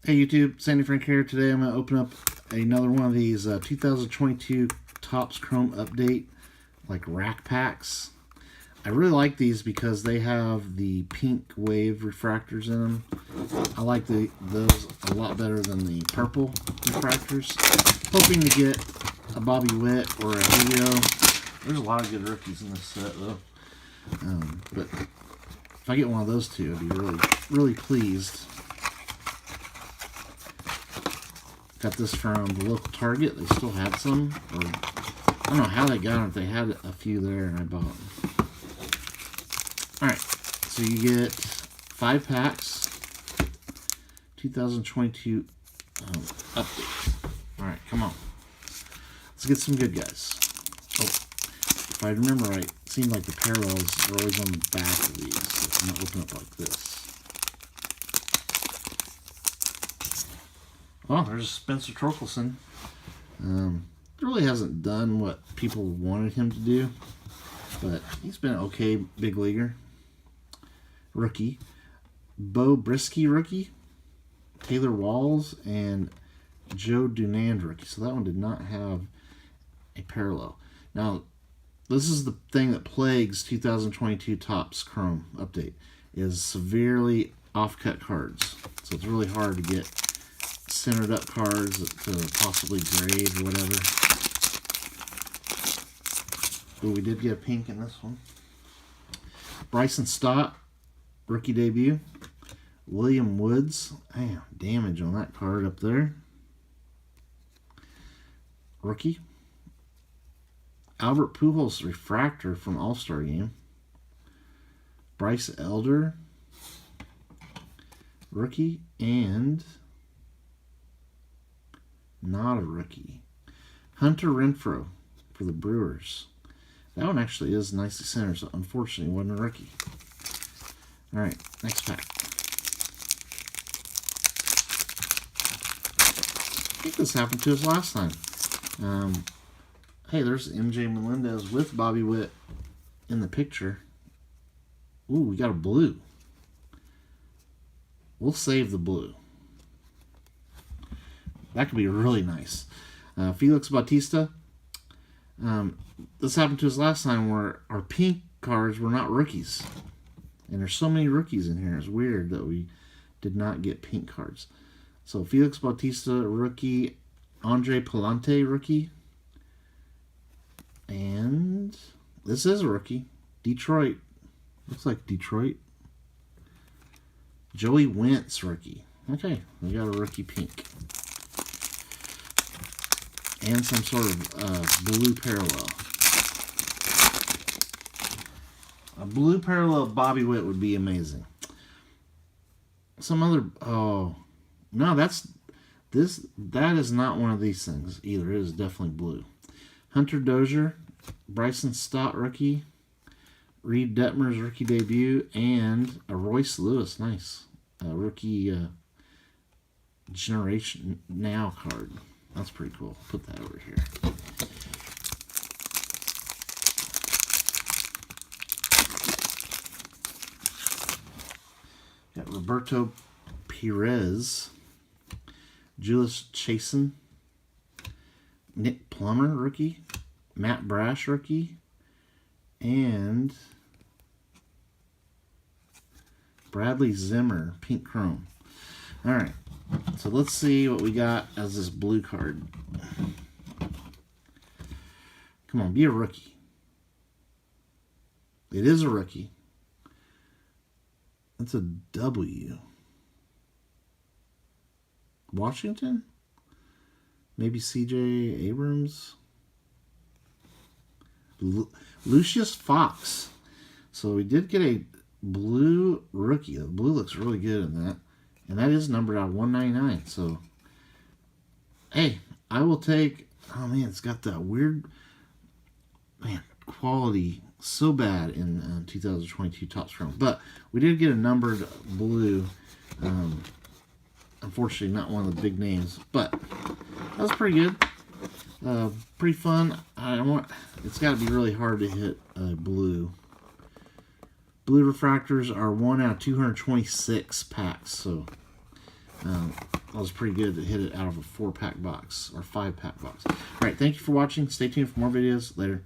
Hey YouTube, Sandy Frank here. Today I'm going to open up another one of these 2022 Topps Chrome Update like rack packs. I really like these because they have the pink wave refractors in them. I like those a lot better than the purple refractors. Hoping to get a Bobby Witt or a Julio. There's a lot of good rookies in this set though. But if I get one of those two, I'd be really pleased. Got this from the local Target. They still had some, or I don't know how they got them. They had a few there, and I bought them. All right, so you get 5 packs, 2022 update. All right, come on. Let's get some good guys. Oh, if I remember right, it seemed like the parallels are always on the back of these. So I'm gonna open it like this. Oh, there's Spencer Torkelson. Really hasn't done what people wanted him to do, but he's been an okay big leaguer. Rookie. Bo Brisky rookie. Taylor Walls and Joe Dunand rookie. So that one did not have a parallel. Now, this is the thing that plagues 2022 Topps Chrome Update, is severely off-cut cards. So it's really hard to get centered up cards to possibly grade or whatever. But we did get a pink in this one. Bryson Stott, rookie debut. William Woods, damn, damage on that card up there. Rookie. Albert Pujols refractor from All-Star Game. Bryce Elder, rookie, and not a rookie. Hunter Renfroe for the Brewers. That one actually is nicely centered, so unfortunately wasn't a rookie. All right, next pack. I think this happened to us last time. Hey, there's MJ Melendez with Bobby Witt in the picture. Ooh, we got a blue. We'll save the blue. That could be really nice. Felix Bautista. This happened to us last time where our pink cards were not rookies. And there's so many rookies in here. It's weird that we did not get pink cards. So Felix Bautista, rookie. Andre Palante, rookie. And this is a rookie. Detroit. Looks like Detroit. Joey Wentz, rookie. Okay, we got a rookie pink. And some sort of blue parallel. A blue parallel Bobby Witt would be amazing. Some other, oh, no, that is not one of these things either. It is definitely blue. Hunter Dozier, Bryson Stott rookie, Reed Detmer's rookie debut, and a Royce Lewis, nice, rookie Generation Now card. That's pretty cool. Put that over here. Got Roberto Perez, Julius Chasen, Nick Plummer, rookie, Matt Brash, rookie, and Bradley Zimmer, pink chrome. All right. So let's see what we got as this blue card. Come on, be a rookie. It is a rookie. That's a W. Washington? Maybe C.J. Abrams? Lucius Fox. So we did get a blue rookie. The blue looks really good in that. And that is numbered out of 199. So, hey, I will take... Oh, man, it's got that weird... Man, quality so bad in 2022 Topps Chrome. But we did get a numbered blue. Unfortunately, not one of the big names. But that was pretty good. Pretty fun. It's got to be really hard to hit blue. Blue refractors are 1 out of 226 packs. So That was pretty good to hit it out of a 4-pack box or 5-pack box. All right, thank you for watching. Stay tuned for more videos. Later.